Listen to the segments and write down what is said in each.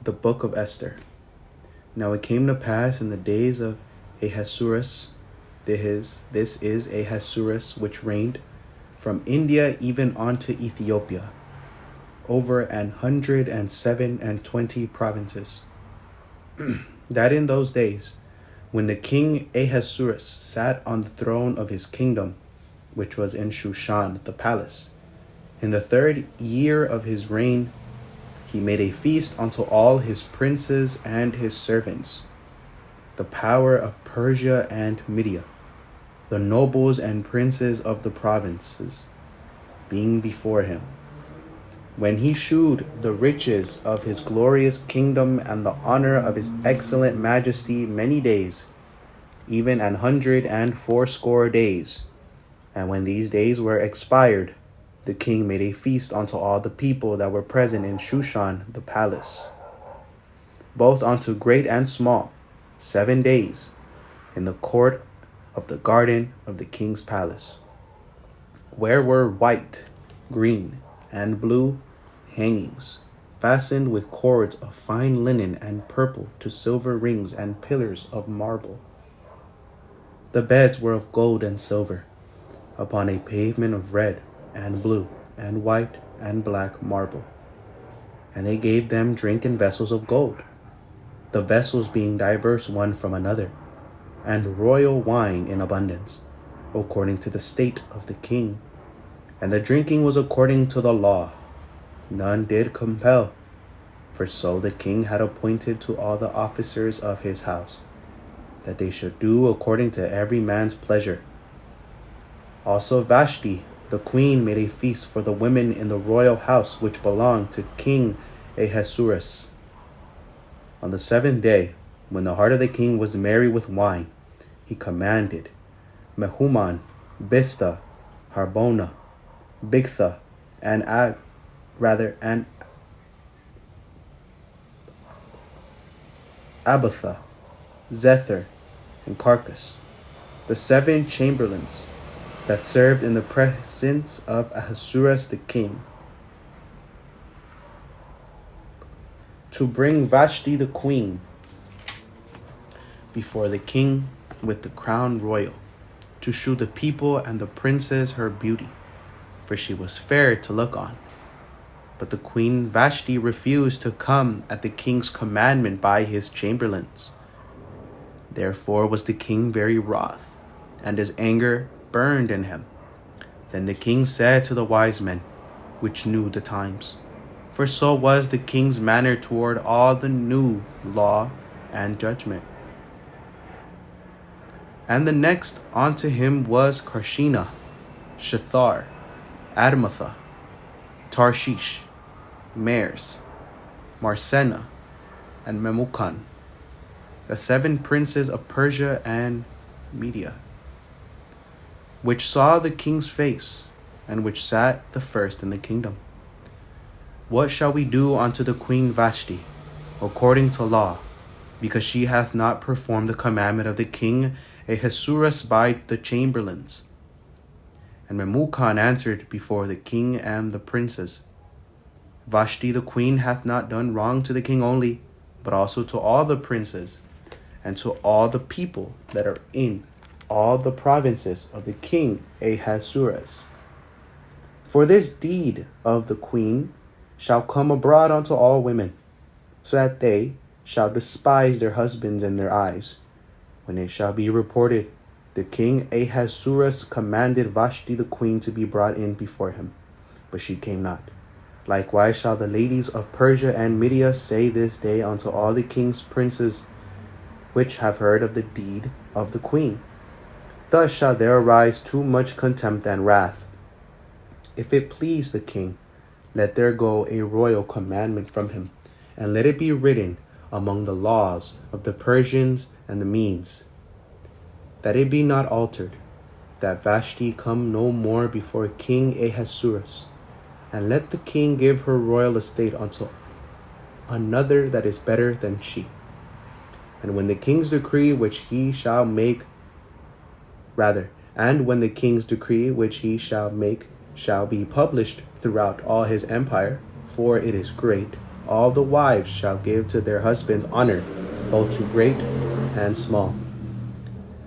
The Book of Esther. Now it came to pass in the days of Ahasuerus, this is Ahasuerus, which reigned from India even unto Ethiopia, over 127 provinces, that in those days, when the king Ahasuerus sat on the throne of his kingdom, which was in Shushan the palace, in the 3rd year of his reign, he made a feast unto all his princes and his servants, the power of Persia and Media, the nobles and princes of the provinces, being before him. When he shewed the riches of his glorious kingdom and the honor of his excellent majesty many days, even 180 days. And when these days were expired, the king made a feast unto all the people that were present in Shushan the palace, both unto great and small, 7 days, in the court of the garden of the king's palace, where were white, green, and blue hangings, fastened with cords of fine linen and purple to silver rings and pillars of marble. The beds were of gold and silver, upon a pavement of red and blue and white and black marble. And they gave them drink in vessels of gold, the vessels being diverse one from another, and royal wine in abundance, according to the state of the king. And the drinking was according to the law. None did compel, for so the king had appointed to all the officers of his house, that they should do according to every man's pleasure. Also Vashti, the queen, made a feast for the women in the royal house which belonged to King Ahasuerus. On the 7th day, when the heart of the king was merry with wine, he commanded Mehuman, Bista, Harbona, Bigtha, and Abatha, Zethar, and Carcass, the 7 chamberlains that served in the presence of Ahasuerus the king, to bring Vashti the queen before the king with the crown royal, to shew the people and the princes her beauty, for she was fair to look on. But the queen Vashti refused to come at the king's commandment by his chamberlains. Therefore was the king very wroth, and his anger burned in him. Then the king said to the wise men, which knew the times, for so was the king's manner toward all the new law and judgment. And the next unto him was Karshina, Shethar, Admatha, Tarshish, Meres, Marsena, and Memucan, the 7 princes of Persia and Media, which saw the king's face, and which sat the first in the kingdom. What shall we do unto the queen Vashti, according to law, because she hath not performed the commandment of the king Ahasuerus by the chamberlains? And Memucan answered before the king and the princes, Vashti the queen hath not done wrong to the king only, but also to all the princes, and to all the people that are in all the provinces of the king Ahasuerus. For this deed of the queen shall come abroad unto all women, so that they shall despise their husbands in their eyes. When it shall be reported, the king Ahasuerus commanded Vashti the queen to be brought in before him, but she came not. Likewise shall the ladies of Persia and Media say this day unto all the king's princes, which have heard of the deed of the queen. Thus shall there arise too much contempt and wrath. If it please the king, let there go a royal commandment from him, and let it be written among the laws of the Persians and the Medes, that it be not altered, that Vashti come no more before King Ahasuerus, and let the king give her royal estate unto another that is better than she. And when the king's decree which he shall make shall be published throughout all his empire, for it is great, all the wives shall give to their husbands honor, both to great and small.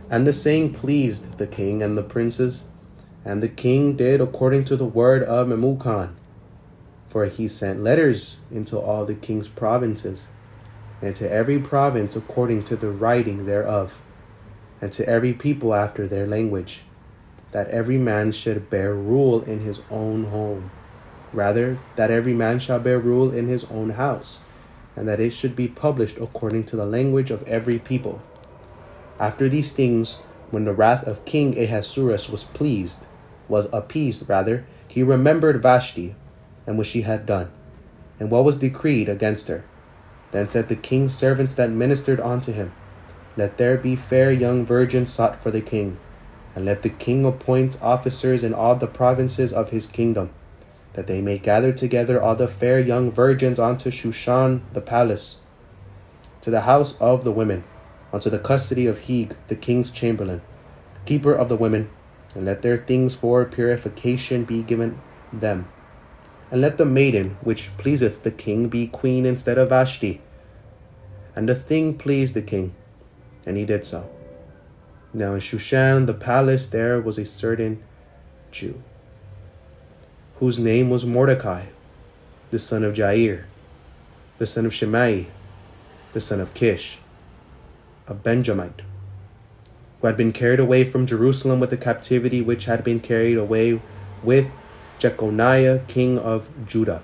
And the saying pleased the king and the princes, and the king did according to the word of Memucan. For he sent letters into all the king's provinces, and to every province according to the writing thereof, and to every people after their language, that every man should bear rule in his own home. Rather, that every man shall bear rule in his own house, and that it should be published according to the language of every people. After these things, when the wrath of King Ahasuerus was appeased, he remembered Vashti, and what she had done, and what was decreed against her. Then said the king's servants that ministered unto him, Let there be fair young virgins sought for the king, and let the king appoint officers in all the provinces of his kingdom, that they may gather together all the fair young virgins unto Shushan the palace, to the house of the women, unto the custody of Heg the king's chamberlain, keeper of the women, and let their things for purification be given them. And let the maiden which pleaseth the king be queen instead of Vashti. And the thing pleased the king, and he did so. Now in Shushan the palace there was a certain Jew, whose name was Mordecai, the son of Jair, the son of Shimei, the son of Kish, a Benjamite, who had been carried away from Jerusalem with the captivity which had been carried away with Jeconiah king of Judah,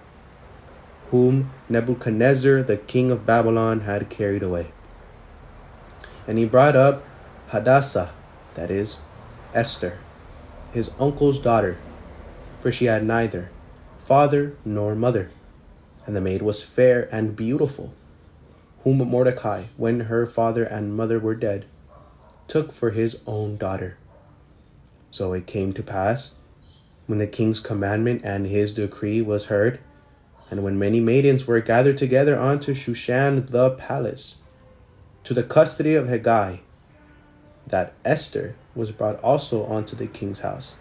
whom Nebuchadnezzar the king of Babylon had carried away. And he brought up Hadassah, that is, Esther, his uncle's daughter, for she had neither father nor mother, and the maid was fair and beautiful, whom Mordecai, when her father and mother were dead, took for his own daughter. So it came to pass, when the king's commandment and his decree was heard, and when many maidens were gathered together unto Shushan the palace, to the custody of Hegai, that Esther was brought also unto the king's house,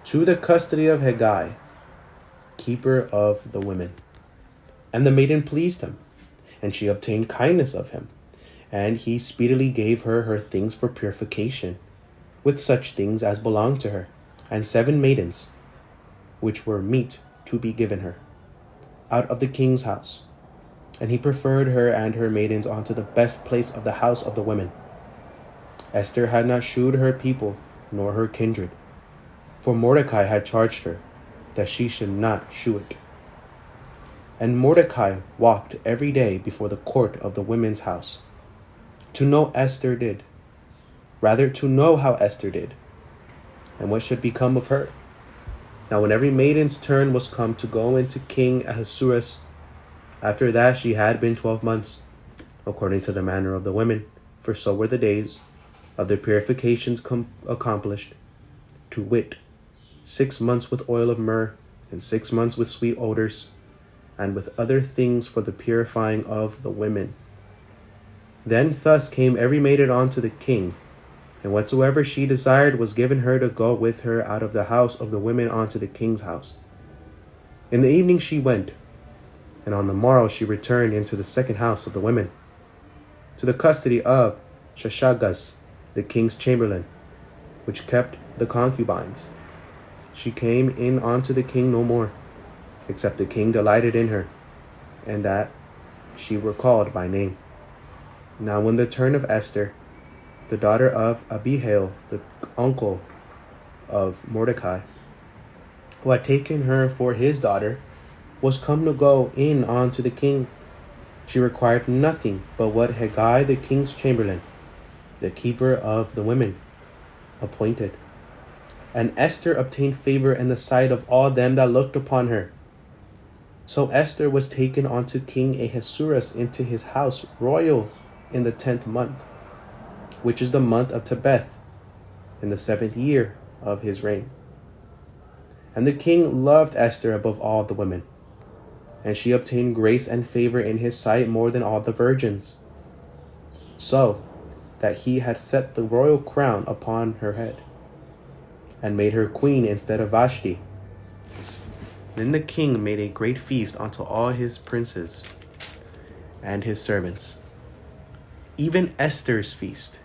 to the custody of Hegai, keeper of the women. And the maiden pleased him, and she obtained kindness of him, and he speedily gave her her things for purification, with such things as belonged to her, and 7 maidens, which were meet to be given her, out of the king's house. And he preferred her and her maidens unto the best place of the house of the women. Esther had not shewed her people, nor her kindred, for Mordecai had charged her, that she should not shew it. And Mordecai walked every day before the court of the women's house, to know how Esther did, and what should become of her. Now when every maiden's turn was come to go into King Ahasuerus, after that she had been 12 months, according to the manner of the women, for so were the days of their purifications accomplished, to wit, 6 months with oil of myrrh, and 6 months with sweet odors, and with other things for the purifying of the women. Then thus came every maiden unto the king, and whatsoever she desired was given her to go with her out of the house of the women unto the king's house. In the evening she went, and on the morrow she returned into the second house of the women, to the custody of Shashagaz, the king's chamberlain, which kept the concubines. She came in unto the king no more, except the king delighted in her, and that she were called by name. Now when the turn of Esther, the daughter of Abihail, the uncle of Mordecai, who had taken her for his daughter, was come to go in unto the king, she required nothing but what Hegai the king's chamberlain, the keeper of the women, appointed. And Esther obtained favor in the sight of all them that looked upon her. So Esther was taken unto King Ahasuerus into his house royal in the 10th month, which is the month of Tebeth, in the 7th year of his reign. And the king loved Esther above all the women, and she obtained grace and favor in his sight more than all the virgins, so that he had set the royal crown upon her head, and made her queen instead of Vashti. Then the king made a great feast unto all his princes and his servants, even Esther's feast.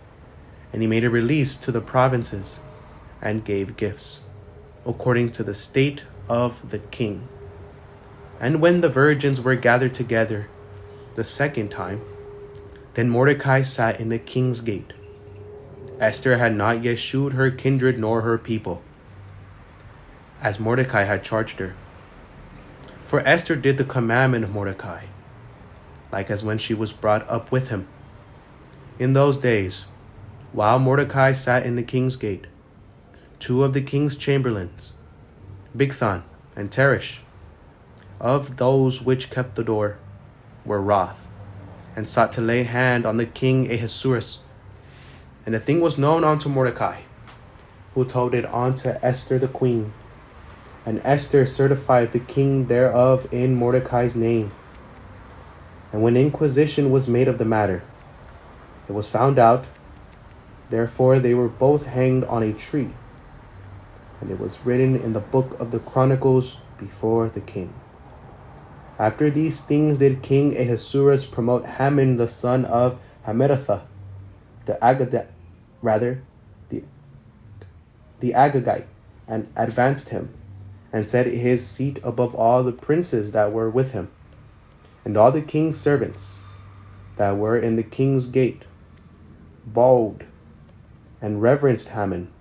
And he made a release to the provinces and gave gifts, according to the state of the king. And when the virgins were gathered together the second time, then Mordecai sat in the king's gate. Esther had not yet shewed her kindred nor her people, as Mordecai had charged her. For Esther did the commandment of Mordecai, like as when she was brought up with him. In those days, while Mordecai sat in the king's gate, two of the king's chamberlains, Bigthan and Teresh, of those which kept the door, were wroth, and sought to lay hand on the king Ahasuerus. And the thing was known unto Mordecai, who told it unto Esther the queen. And Esther certified the king thereof in Mordecai's name. And when inquisition was made of the matter, it was found out. Therefore they were both hanged on a tree. And it was written in the book of the Chronicles before the king. After these things did King Ahasuerus promote Haman the son of Hammedatha, the Agagite, and advanced him, and set his seat above all the princes that were with him. And all the king's servants that were in the king's gate bowed and reverenced Haman,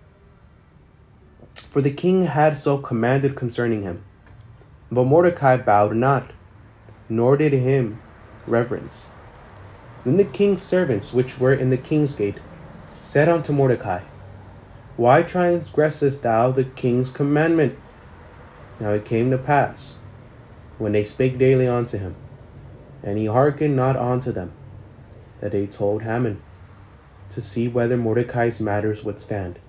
for the king had so commanded concerning him. But Mordecai bowed not, nor did him reverence. Then the king's servants which were in the king's gate said unto Mordecai, Why transgressest thou the king's commandment? Now it came to pass, when they spake daily unto him, and he hearkened not unto them, that they told Haman, to see whether Mordecai's matters would stand.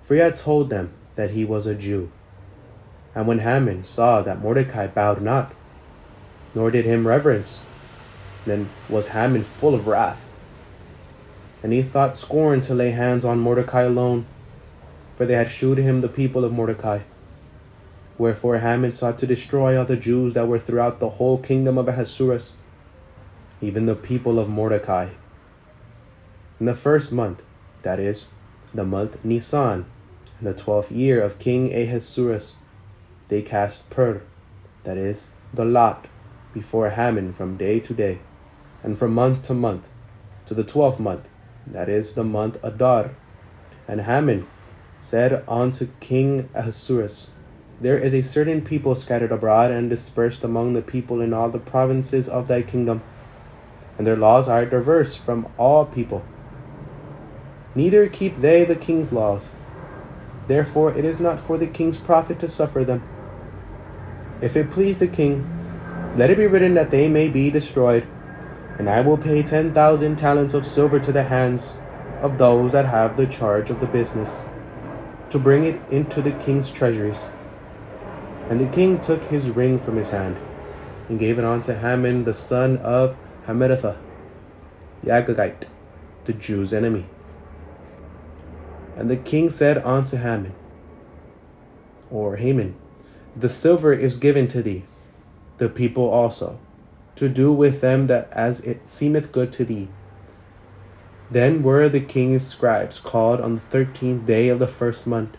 For he had told them that he was a Jew. And when Haman saw that Mordecai bowed not, nor did him reverence, then was Haman full of wrath. And he thought scorn to lay hands on Mordecai alone, for they had shewed him the people of Mordecai. Wherefore Haman sought to destroy all the Jews that were throughout the whole kingdom of Ahasuerus, even the people of Mordecai. In the first month, that is, the month Nisan, in the 12th year of King Ahasuerus, they cast pur, that is, the lot, before Haman from day to day, and from month to month, to the 12th month, that is, the month Adar. And Haman said unto King Ahasuerus, There is a certain people scattered abroad and dispersed among the people in all the provinces of thy kingdom, and their laws are diverse from all people. Neither keep they the king's laws. Therefore it is not for the king's profit to suffer them. If it please the king, let it be written that they may be destroyed, and I will pay 10,000 talents of silver to the hands of those that have the charge of the business, to bring it into the king's treasuries. And the king took his ring from his hand, and gave it unto Haman the son of Hammedatha, the Agagite, the Jews' enemy. And the king said unto Haman, The silver is given to thee, the people also, to do with them that as it seemeth good to thee. Then were the king's scribes called on the 13th day of the first month.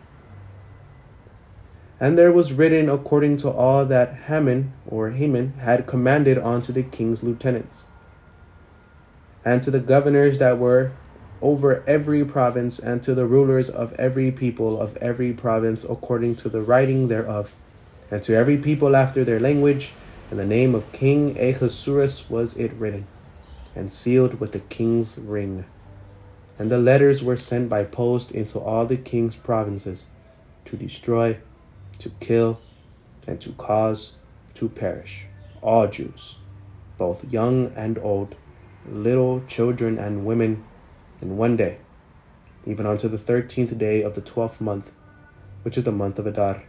And there was written according to all that Haman had commanded unto the king's lieutenants, and to the governors that were over every province, and to the rulers of every people of every province according to the writing thereof, and to every people after their language. In the name of King Ahasuerus was it written, and sealed with the king's ring. And the letters were sent by post into all the king's provinces, to destroy, to kill, and to cause to perish all Jews, both young and old, little children and women, in one day, even unto the 13th day of the 12th month, which is the month of Adar,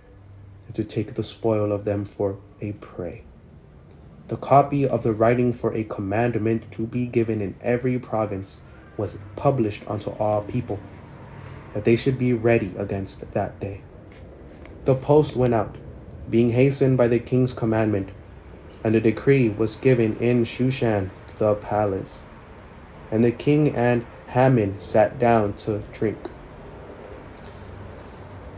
and to take the spoil of them for a prey. The copy of the writing for a commandment to be given in every province was published unto all people, that they should be ready against that day. The post went out, being hastened by the king's commandment, and a decree was given in Shushan the palace. And the king and Haman sat down to drink.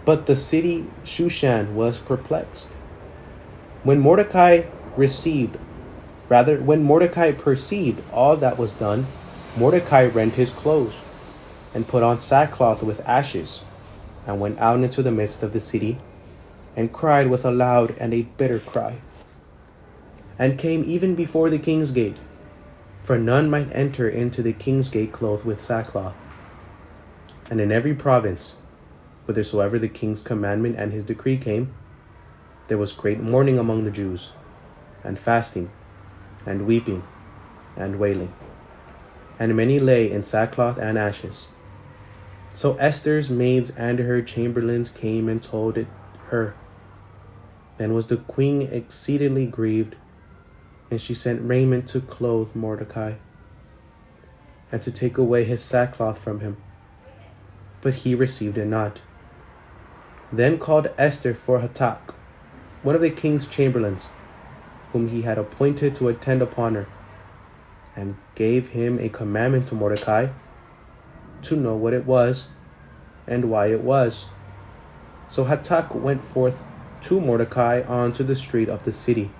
But the city Shushan was perplexed. When Mordecai perceived all that was done, Mordecai rent his clothes, and put on sackcloth with ashes, and went out into the midst of the city, and cried with a loud and a bitter cry, and came even before the king's gate, for none might enter into the king's gate clothed with sackcloth. And in every province, whithersoever the king's commandment and his decree came, there was great mourning among the Jews, and fasting, and weeping, and wailing. And many lay in sackcloth and ashes. So Esther's maids and her chamberlains came and told it her. Then was the queen exceedingly grieved, and she sent raiment to clothe Mordecai, and to take away his sackcloth from him. But he received it not. Then called Esther for Hatak, one of the king's chamberlains, whom he had appointed to attend upon her, and gave him a commandment to Mordecai, to know what it was, and why it was. So Hatak went forth to Mordecai onto the street of the city,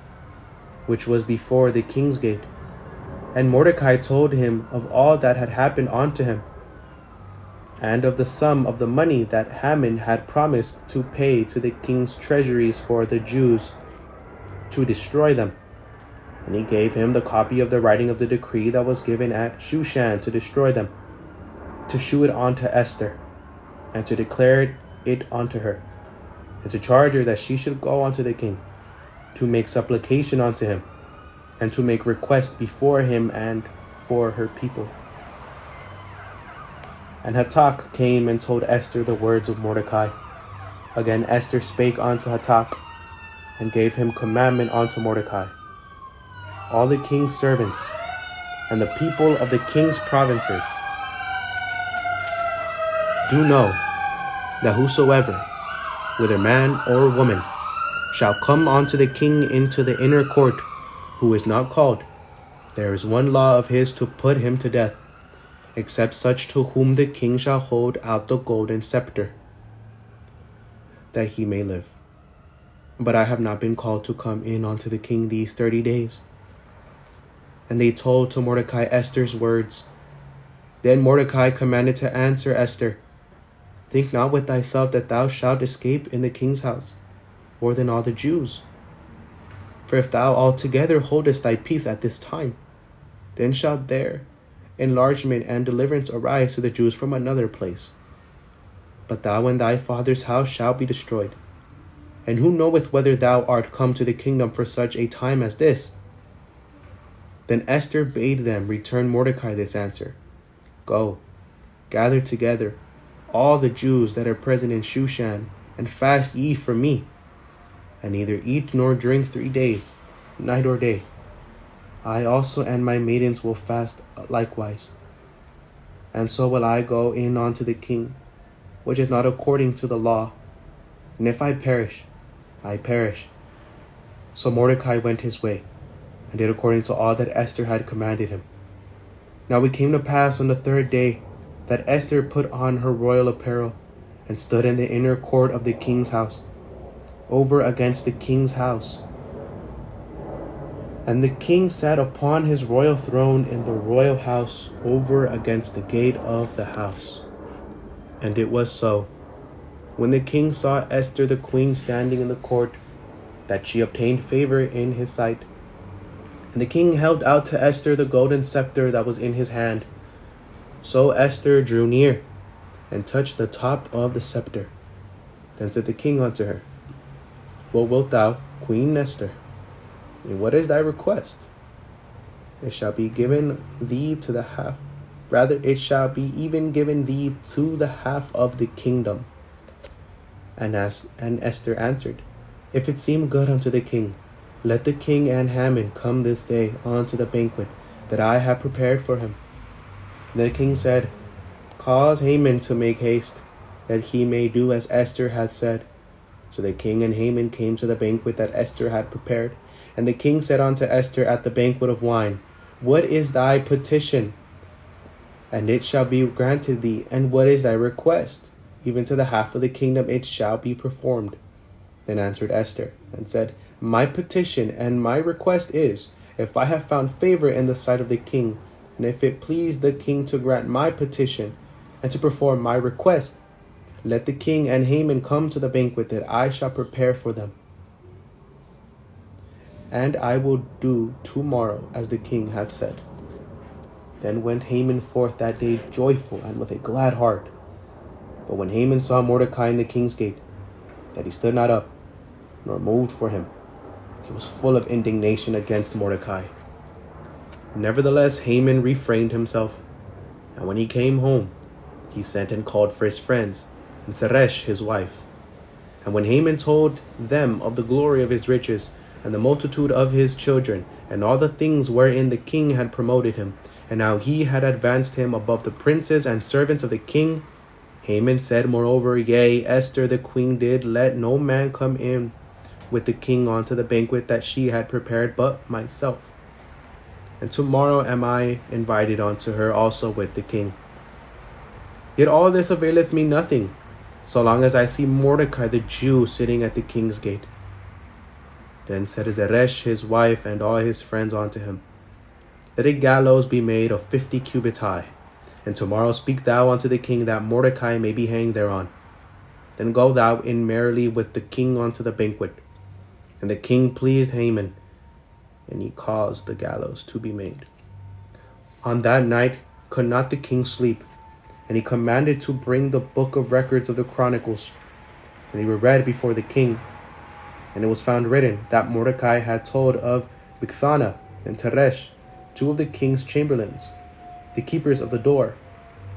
which was before the king's gate. And Mordecai told him of all that had happened unto him, and of the sum of the money that Haman had promised to pay to the king's treasuries for the Jews, to destroy them. And he gave him the copy of the writing of the decree that was given at Shushan to destroy them, to shew it unto Esther, and to declare it unto her, and to charge her that she should go unto the king, to make supplication unto him, and to make request before him and for her people. And Hatak came and told Esther the words of Mordecai. Again Esther spake unto Hatak, and gave him commandment unto Mordecai. All the king's servants, and the people of the king's provinces, do know that whosoever, whether man or woman, shall come unto the king into the inner court, who is not called, there is one law of his to put him to death, except such to whom the king shall hold out the golden scepter, that he may live. But I have not been called to come in unto the king these 30 days. And they told to Mordecai Esther's words. Then Mordecai commanded to answer Esther, Think not with thyself that thou shalt escape in the king's house, more than all the Jews. For if thou altogether holdest thy peace at this time, then shall there enlargement and deliverance arise to the Jews from another place. But thou and thy father's house shall be destroyed. And who knoweth whether thou art come to the kingdom for such a time as this? Then Esther bade them return Mordecai this answer. Go, gather together all the Jews that are present in Shushan, and fast ye for me, and neither eat nor drink 3 days, night or day. I also and my maidens will fast likewise. And so will I go in unto the king, which is not according to the law. And if I perish, I perish. So Mordecai went his way, and did according to all that Esther had commanded him. Now it came to pass on the 3rd day, that Esther put on her royal apparel, and stood in the inner court of the king's house, over against the king's house. And the king sat upon his royal throne in the royal house, over against the gate of the house. And it was so, when the king saw Esther the queen standing in the court, that she obtained favor in his sight. And the king held out to Esther the golden scepter that was in his hand. So Esther drew near, and touched the top of the scepter. Then said the king unto her, What wilt thou, Queen Esther? And what is thy request? It shall be given thee to the half. Rather, it shall be even given thee to the half of the kingdom. And Esther answered, If it seem good unto the king, let the king and Haman come this day unto the banquet that I have prepared for him. And the king said, Cause Haman to make haste, that he may do as Esther hath said, So the king and Haman came to the banquet that Esther had prepared. And the king said unto Esther at the banquet of wine, What is thy petition? And it shall be granted thee. And what is thy request? Even to the half of the kingdom it shall be performed. Then answered Esther, and said, My petition and my request is, if I have found favor in the sight of the king, and if it please the king to grant my petition, and to perform my request, let the king and Haman come to the banquet that I shall prepare for them. And I will do tomorrow as the king hath said. Then went Haman forth that day joyful and with a glad heart. But when Haman saw Mordecai in the king's gate, that he stood not up, nor moved for him, he was full of indignation against Mordecai. Nevertheless, Haman refrained himself, and when he came home, he sent and called for his friends, and Zeresh his wife. And when Haman told them of the glory of his riches, and the multitude of his children, and all the things wherein the king had promoted him, and how he had advanced him above the princes and servants of the king, Haman said moreover, Yea, Esther the queen did let no man come in with the king unto the banquet that she had prepared but myself. And tomorrow am I invited unto her also with the king. Yet all this availeth me nothing, so long as I see Mordecai the Jew sitting at the king's gate. Then said Zeresh his wife and all his friends unto him, Let a gallows be made of 50 cubits high, and tomorrow speak thou unto the king that Mordecai may be hanged thereon. Then go thou in merrily with the king unto the banquet. And the king pleased Haman, and he caused the gallows to be made. On that night could not the king sleep, and he commanded to bring the book of records of the chronicles. And they were read before the king. And it was found written that Mordecai had told of Bigthana and Teresh, two of the king's chamberlains, the keepers of the door,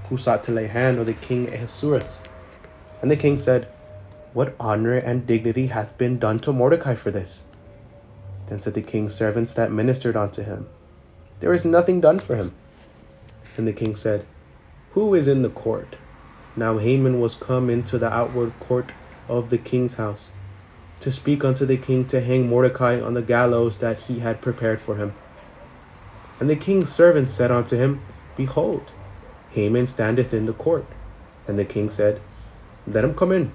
who sought to lay hand on the king Ahasuerus. And the king said, What honor and dignity hath been done to Mordecai for this? Then said the king's servants that ministered unto him, There is nothing done for him. And the king said, Who is in the court? Now Haman was come into the outward court of the king's house, to speak unto the king to hang Mordecai on the gallows that he had prepared for him. And the king's servants said unto him, Behold, Haman standeth in the court. And the king said, Let him come in.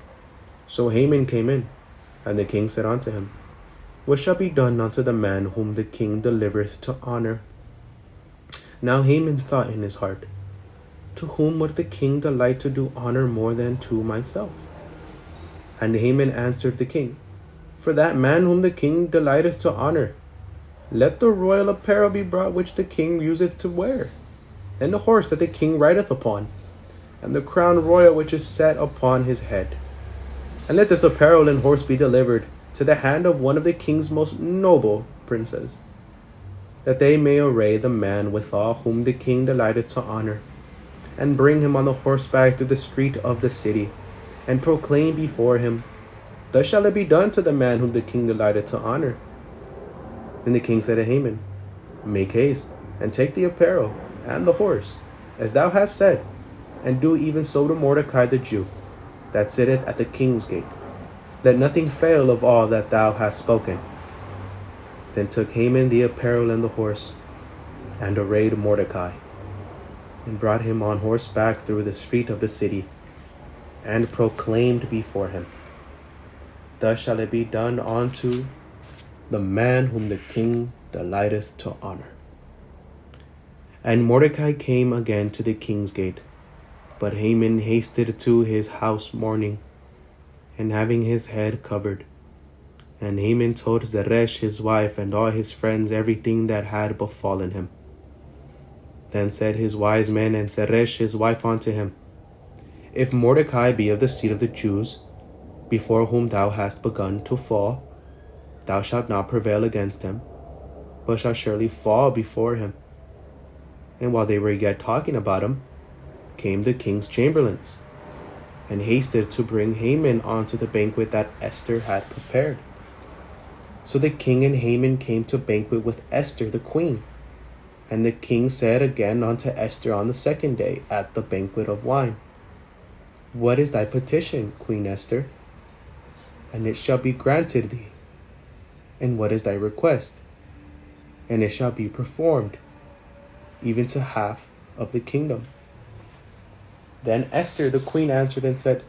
So Haman came in, and the king said unto him, What shall be done unto the man whom the king delivereth to honor? Now Haman thought in his heart, To whom would the king delight to do honor more than to myself? And Haman answered the king, For that man whom the king delighteth to honor, let the royal apparel be brought which the king useth to wear, and the horse that the king rideth upon, and the crown royal which is set upon his head. And let this apparel and horse be delivered to the hand of one of the king's most noble princes, that they may array the man withal whom the king delighteth to honor, and bring him on the horseback through the street of the city, and proclaim before him, Thus shall it be done to the man whom the king delighteth to honor. Then the king said to Haman, Make haste, and take the apparel and the horse, as thou hast said, and do even so to Mordecai the Jew, that sitteth at the king's gate. Let nothing fail of all that thou hast spoken. Then took Haman the apparel and the horse, and arrayed Mordecai, and brought him on horseback through the street of the city, and proclaimed before him, Thus shall it be done unto the man whom the king delighteth to honor. And Mordecai came again to the king's gate, but Haman hasted to his house mourning, and having his head covered. And Haman told Zeresh his wife and all his friends everything that had befallen him. Then said his wise men and Zeresh his wife unto him, If Mordecai be of the seed of the Jews, before whom thou hast begun to fall, thou shalt not prevail against him, but shalt surely fall before him. And while they were yet talking about him, came the king's chamberlains, and hasted to bring Haman unto the banquet that Esther had prepared. So the king and Haman came to banquet with Esther the queen. And the king said again unto Esther on the second day at the banquet of wine, What is thy petition, Queen Esther? and it shall be granted thee. And what is thy request? And it shall be performed, even to half of the kingdom. Then Esther the queen answered and said,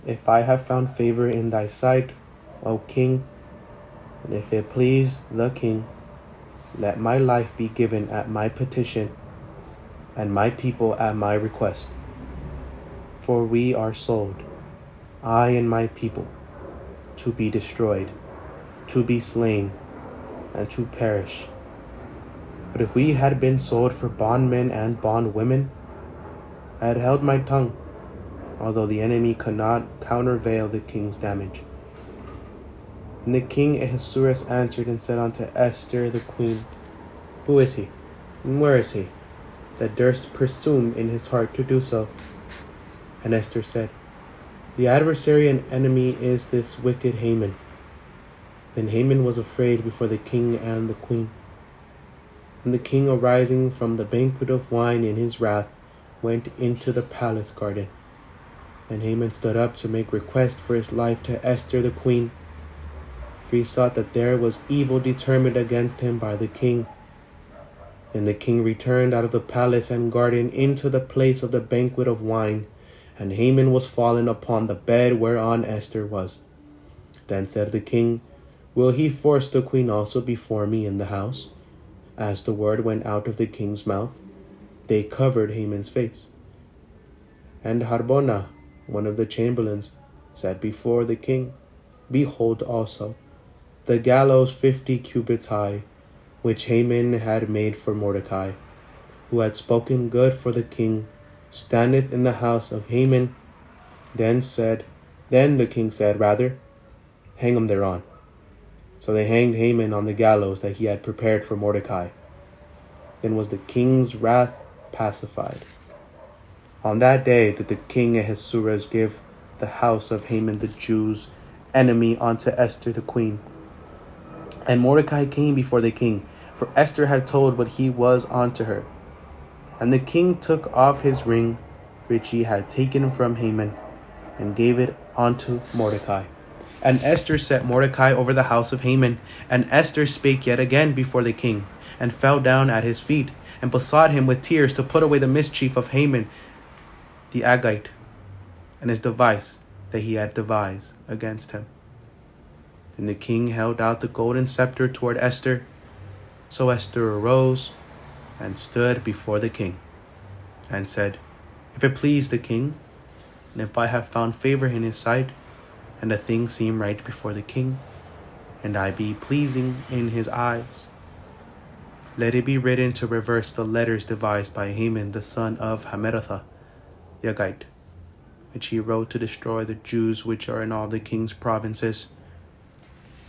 If I have found favor in thy sight, O king, and if it please the king, let my life be given at my petition, and my people at my request. For we are sold, I and my people, to be destroyed, to be slain, and to perish. But if we had been sold for bondmen and bondwomen, I had held my tongue, although the enemy could not countervail the king's damage. And the king Ahasuerus answered and said unto Esther the queen, Who is he, and where is he, that durst presume in his heart to do so? And Esther said, The adversary and enemy is this wicked Haman. Then Haman was afraid before the king and the queen. And the king, arising from the banquet of wine in his wrath, went into the palace garden. And Haman stood up to make request for his life to Esther the queen, for he sought that there was evil determined against him by the king. Then the king returned out of the palace and garden into the place of the banquet of wine, and Haman was fallen upon the bed whereon Esther was. Then said the king, Will he force the queen also before me in the house? As the word went out of the king's mouth, they covered Haman's face. And Harbona, one of the chamberlains, said before the king, Behold also, the gallows 50 cubits high, which Haman had made for Mordecai, who had spoken good for the king, standeth in the house of Haman. Then the king said, Hang him thereon. So they hanged Haman on the gallows that he had prepared for Mordecai. Then was the king's wrath pacified. On that day did the king Ahasuerus give the house of Haman the Jews' enemy unto Esther the queen. And Mordecai came before the king, for Esther had told what he was unto her. And the king took off his ring, which he had taken from Haman, and gave it unto Mordecai. And Esther set Mordecai over the house of Haman. And Esther spake yet again before the king, and fell down at his feet, and besought him with tears to put away the mischief of Haman the Agagite, and his device that he had devised against him. Then the king held out the golden scepter toward Esther. So Esther arose and stood before the king, and said, If it please the king, and if I have found favor in his sight, and the thing seem right before the king, and I be pleasing in his eyes, let it be written to reverse the letters devised by Haman the son of Hammedatha the Agagite, which he wrote to destroy the Jews which are in all the king's provinces.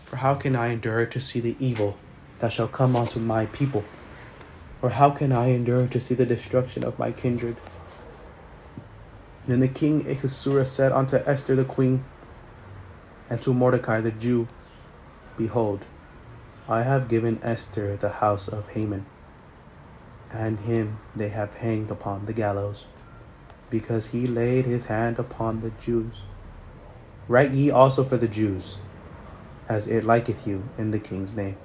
For how can I endure to see the evil that shall come unto my people? Or how can I endure to see the destruction of my kindred? Then the king Ahasuerus said unto Esther the queen, and to Mordecai the Jew, Behold, I have given Esther the house of Haman, and him they have hanged upon the gallows, because he laid his hand upon the Jews. Write ye also for the Jews, as it liketh you in the king's name,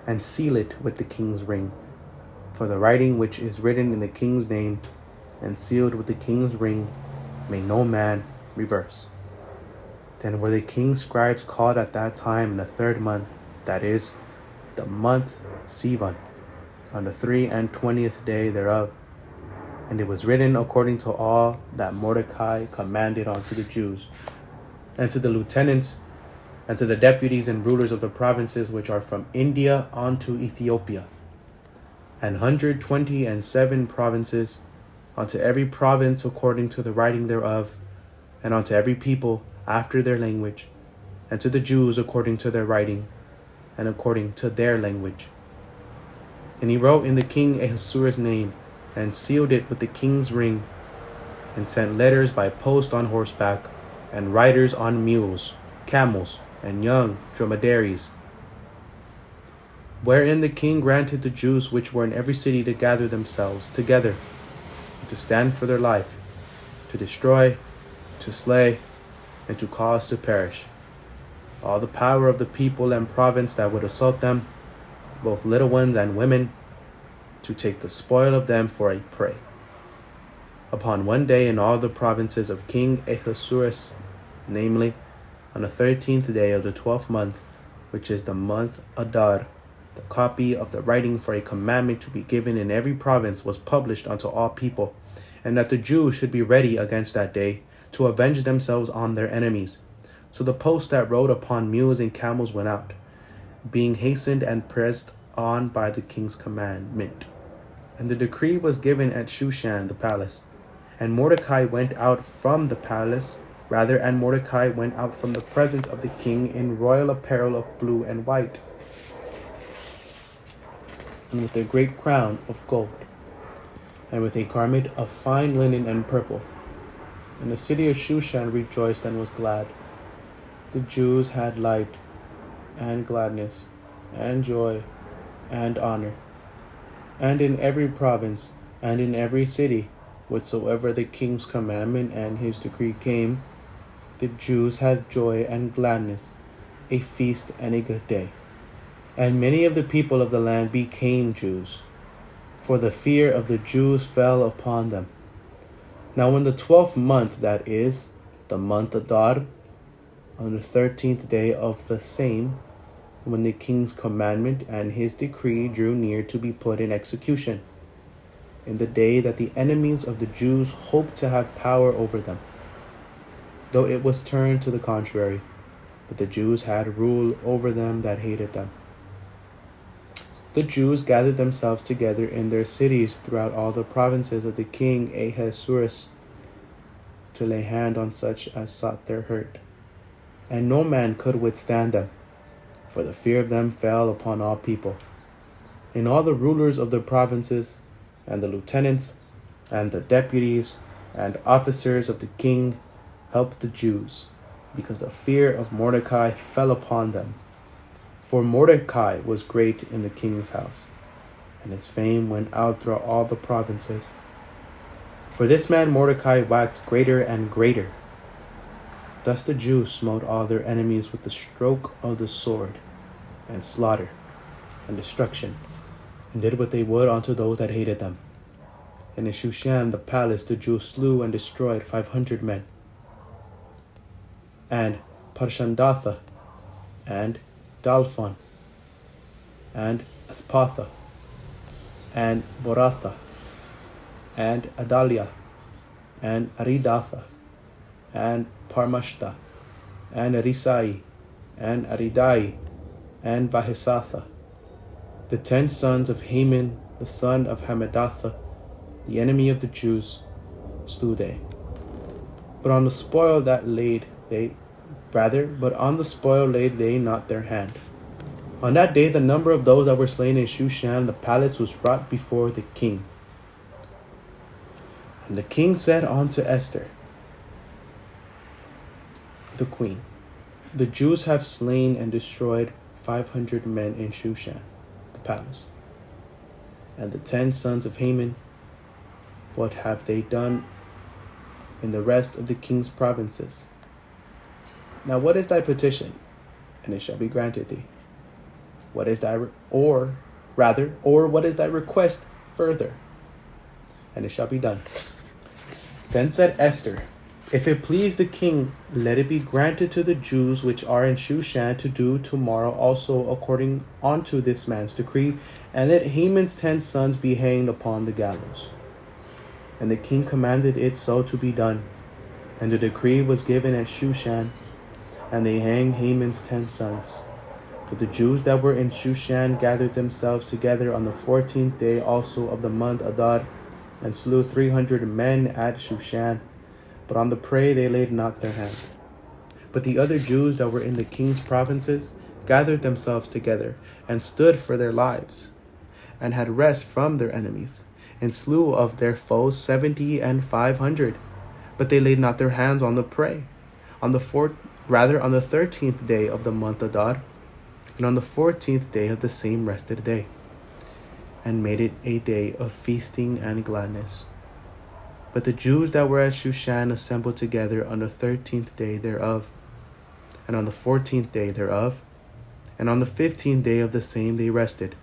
and seal it with the king's ring. For the writing which is written in the king's name, and sealed with the king's ring, may no man reverse. Then were the king's scribes called at that time in the 3rd month, that is, the month Sivan, on the 23rd day thereof. And it was written according to all that Mordecai commanded unto the Jews, and to the lieutenants, and to the deputies and rulers of the provinces which are from India unto Ethiopia, and 127 provinces, unto every province according to the writing thereof, and unto every people after their language, and to the Jews according to their writing, and according to their language. And he wrote in the king Ahasuerus' name, and sealed it with the king's ring, and sent letters by post on horseback, and riders on mules, camels, and young dromedaries, wherein the king granted the Jews which were in every city to gather themselves together, and to stand for their life, to destroy, to slay, and to cause to perish, all the power of the people and province that would assault them, both little ones and women, to take the spoil of them for a prey. Upon one day in all the provinces of King Ahasuerus, namely, on the 13th day of the 12th month, which is the month Adar, the copy of the writing for a commandment to be given in every province was published unto all people, and that the Jews should be ready against that day to avenge themselves on their enemies. So the post that rode upon mules and camels went out, being hastened and pressed on by the king's commandment. And the decree was given at Shushan the palace. And Mordecai went out from the palace, and Mordecai went out from the presence of the king in royal apparel of blue and white, and with a great crown of gold, and with a garment of fine linen and purple. And the city of Shushan rejoiced and was glad. The Jews had light and gladness and joy and honor. And in every province and in every city, whatsoever the king's commandment and his decree came, the Jews had joy and gladness, a feast and a good day. And many of the people of the land became Jews, for the fear of the Jews fell upon them. Now in the 12th month, that is, the month Adar, on the 13th day of the same, when the king's commandment and his decree drew near to be put in execution, in the day that the enemies of the Jews hoped to have power over them, though it was turned to the contrary, that the Jews had rule over them that hated them. The Jews gathered themselves together in their cities throughout all the provinces of the king Ahasuerus to lay hand on such as sought their hurt, and no man could withstand them, for the fear of them fell upon all people. And all the rulers of the provinces, and the lieutenants, and the deputies, and officers of the king helped the Jews, because the fear of Mordecai fell upon them. For Mordecai was great in the king's house, and his fame went out through all the provinces. For this man Mordecai waxed greater and greater. Thus the Jews smote all their enemies with the stroke of the sword, and slaughter, and destruction, and did what they would unto those that hated them. And in Shushan the palace the Jews slew and destroyed 500 men. And Parshandatha, and Dalphon, and Aspatha, and Boratha, and Adalia, and Aridatha, and Parmashta, and Arisai, and Aridai, and Vahisatha, the 10 sons of Haman, the son of Hammedatha, the enemy of the Jews, slew they. But on the spoil laid they not their hand. On that day the number of those that were slain in Shushan the palace was brought before the king. And the king said unto Esther, the queen, the Jews have slain and destroyed 500 men in Shushan the palace. And the 10 sons of Haman, what have they done in the rest of the king's provinces? Now what is thy petition? And it shall be granted thee. What is thy what is thy request further? And it shall be done. Then said Esther, if it please the king, let it be granted to the Jews which are in Shushan to do tomorrow also according unto this man's decree, and let Haman's 10 sons be hanged upon the gallows. And the king commanded it so to be done. And the decree was given at Shushan, and they hanged Haman's 10 sons. For the Jews that were in Shushan gathered themselves together on the 14th day also of the month Adar, and slew 300 men at Shushan. But on the prey they laid not their hand. But the other Jews that were in the king's provinces gathered themselves together, and stood for their lives, and had rest from their enemies, and slew of their foes 70 and 500. But they laid not their hands on the prey. On the 13th day of the month Adar, and on the 14th day of the same rested day, and made it a day of feasting and gladness. But the Jews that were at Shushan assembled together on the 13th day thereof, and on the 14th day thereof, and on the 15th day of the same they rested,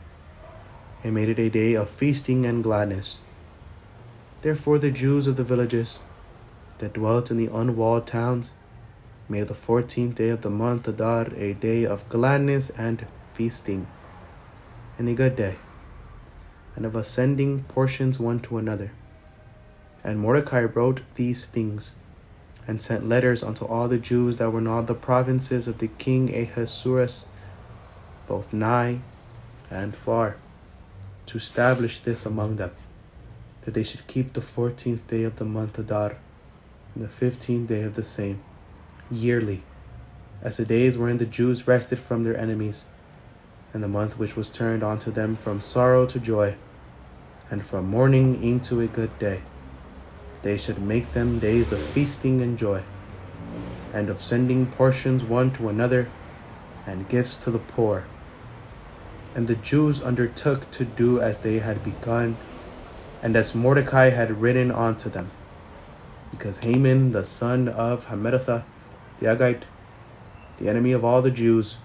and made it a day of feasting and gladness. Therefore the Jews of the villages that dwelt in the unwalled towns made the 14th day of the month Adar a day of gladness and feasting, and a good day, and of ascending portions one to another. And Mordecai wrote these things, and sent letters unto all the Jews that were in all the provinces of the king Ahasuerus, both nigh and far, to establish this among them, that they should keep the 14th day of the month Adar, and the 15th day of the same, yearly, as the days wherein the Jews rested from their enemies, and the month which was turned unto them from sorrow to joy, and from mourning into a good day. They should make them days of feasting and joy, and of sending portions one to another, and gifts to the poor. And the Jews undertook to do as they had begun, and as Mordecai had written unto them, because Haman the son of Hammedatha the Agagite, the enemy of all the Jews,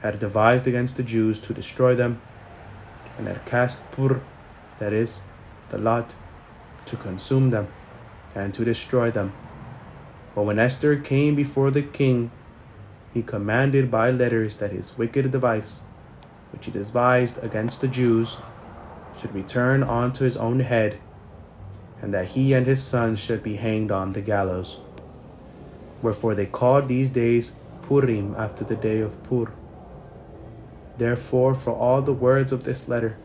had devised against the Jews to destroy them, and had cast pur, that is, the lot, to consume them, and to destroy them. But when Esther came before the king, he commanded by letters that his wicked device, which he devised against the Jews, should return unto his own head, and that he and his sons should be hanged on the gallows. Wherefore they called these days Purim, after the day of Pur. Therefore, for all the words of this letter,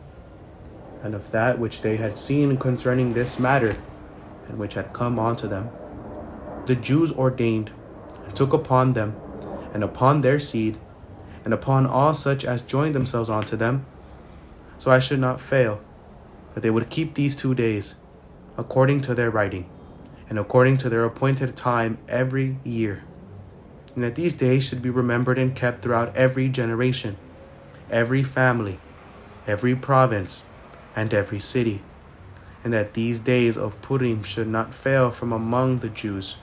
and of that which they had seen concerning this matter, and which had come unto them, the Jews ordained, and took upon them, and upon their seed, and upon all such as joined themselves unto them, so I should not fail, that they would keep these 2 days, according to their writing, and according to their appointed time every year, and that these days should be remembered and kept throughout every generation, every family, every province, and every city, and that these days of Purim should not fail from among the Jews,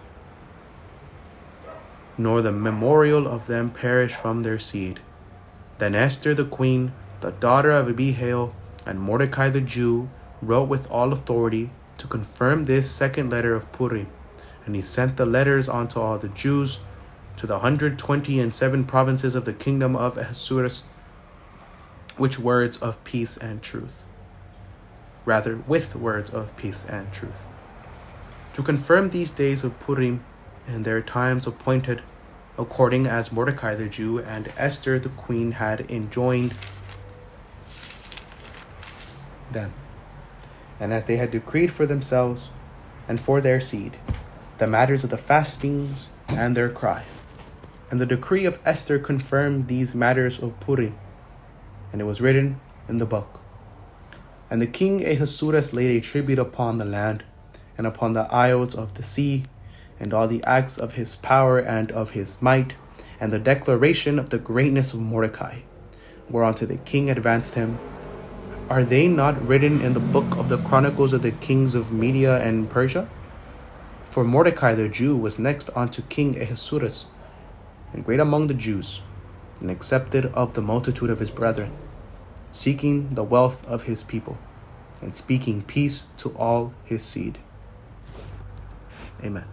nor the memorial of them perish from their seed. Then Esther the queen, the daughter of Abihail, and Mordecai the Jew, wrote with all authority to confirm this second letter of Purim, and he sent the letters unto all the Jews, to the 127 provinces of the kingdom of Ahasuerus, with words of peace and truth, to confirm these days of Purim and their times appointed, according as Mordecai the Jew and Esther the queen had enjoined them, and as they had decreed for themselves and for their seed the matters of the fastings and their cry. And the decree of Esther confirmed these matters of Purim, and it was written in the book. And the king Ahasuerus laid a tribute upon the land, and upon the isles of the sea, and all the acts of his power and of his might, and the declaration of the greatness of Mordecai, whereunto the king advanced him. Are they not written in the book of the chronicles of the kings of Media and Persia? For Mordecai the Jew was next unto King Ahasuerus, and great among the Jews, and accepted of the multitude of his brethren, seeking the wealth of his people, and speaking peace to all his seed. Amen.